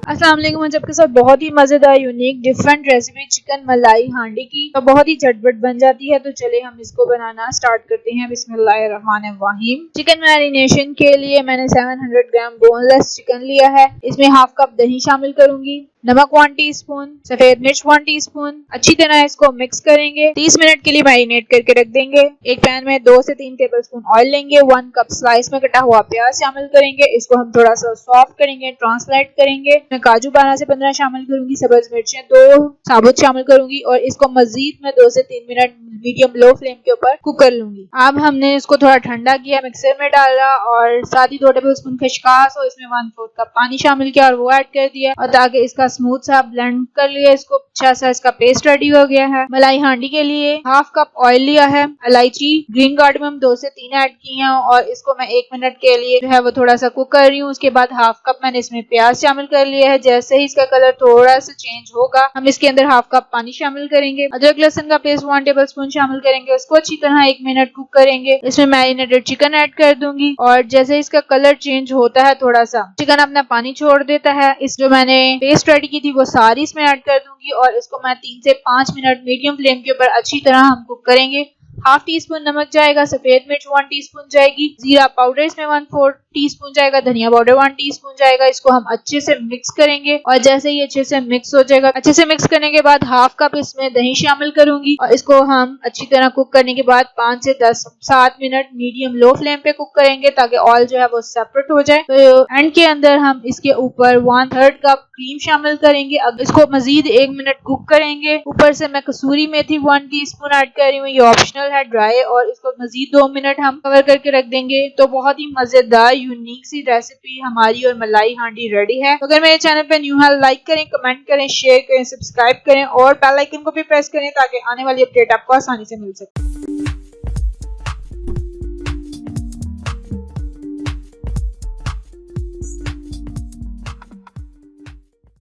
अस्सलाम वालेकुम। आज आपके साथ बहुत ही मजेदार यूनिक डिफरेंट रेसिपी चिकन मलाई हांडी की तो बहुत ही झटपट बन जाती है। तो चले हम इसको बनाना स्टार्ट करते हैं। बिस्मिल्लाहिर्रहमानिर्रहीम। चिकन मैरिनेशन के लिए मैंने 700 ग्राम बोनलेस चिकन लिया है। इसमें हाफ कप दही शामिल करूंगी, नमक 1 टीस्पून, सफेद मिर्च 1 टीस्पून। अच्छी तरह इसको मिक्स करेंगे। 30 मिनट के लिए मैरिनेट करके रख देंगे। एक पैन में 2 से 3 टेबलस्पून ऑयल लेंगे। 1 कप स्लाइस में कटा हुआ प्याज शामिल करेंगे। इसको हम थोड़ा सा सॉफ्ट करेंगे, ट्रांसलेट करेंगे। मैं काजू 12 से 15 शामिल करूंगी, सब्ज मिर्चें 2 साबुत शामिल करूंगी और इसको मजीद में 2 से 3 मिनट मीडियम लो फ्लेम के ऊपर कुक कर लूंगी। अब हमने इसको थोड़ा ठंडा किया, मिक्सर में डाला और साथ ही 2 टेबलस्पून खशकास और इसमें 1/4 कप पानी शामिल किया और वो ऐड कर दिया और ताकि इसका स्मूथ सा ब्लेंड कर लिया। इसको अच्छा सा इसका पेस्ट रेडी हो गया है। मलाई हांडी के लिए हाफ कप ऑयल लिया है। इलायची, ग्रीन कार्डमम 2 से 3 ऐड की हैं और इसको मैं 1 मिनट के लिए जो है वो थोड़ा सा कुक कर रही हूँ। उसके बाद हाफ कप मैंने इसमें प्याज शामिल कर लिया है। जैसे ही इसका कलर थोड़ा सा चेंज होगा हम इसके अंदर हाफ कप पानी शामिल करेंगे। अदरक लहसुन का पेस्ट 1 टेबलस्पून शामिल करेंगे। उसको अच्छी तरह 1 मिनट कुक करेंगे। इसमें मैरिनेटेड चिकन ऐड कर दूंगी और जैसे इसका कलर चेंज होता है थोड़ा सा चिकन अपना पानी छोड़ देता है, इस जो मैंने पेस्ट रेडी की थी वो सारी इसमें ऐड कर दूंगी और इसको मैं 3 से 5 मिनट मीडियम फ्लेम के ऊपर अच्छी तरह हम कुक करेंगे। हाफ टी स्पून नमक जाएगा, सफेद मिर्च 1 टीस्पून जाएगी, जीरा पाउडर इसमें 1/4 टीस्पून जाएगा, धनिया पाउडर 1 टीस्पून जाएगा। इसको हम अच्छे से मिक्स करेंगे और जैसे ही अच्छे से मिक्स हो जाएगा, अच्छे से मिक्स करने के बाद हाफ कप इसमें दही शामिल करूंगी और इसको हम अच्छी तरह कुक करने के बाद 5 से 7 मिनट मीडियम लो फ्लेम पे कुक करेंगे ताकि ऑयल जो है वो सेपरेट हो जाए। तो एंड के अंदर हम इसके ऊपर 1/3 कप क्रीम शामिल करेंगे। अब इसको मजीद 1 मिनट कुक करेंगे। ऊपर से मैं कसूरी मेथी 1 टीस्पून ऐड कर रही हूँ, ये ऑप्शनल है, ड्राई, और इसको मजीद 2 मिनट हम कवर करके रख देंगे। तो बहुत ही मजेदार यूनिक सी रेसिपी हमारी और मलाई हांडी रेडी है। अगर मेरे चैनल पे न्यू है लाइक करें, कमेंट करें, शेयर करें, सब्सक्राइब करें और बेल आइकन को भी प्रेस करें ताकि आने वाली अपडेट आपको आसानी से मिल सके।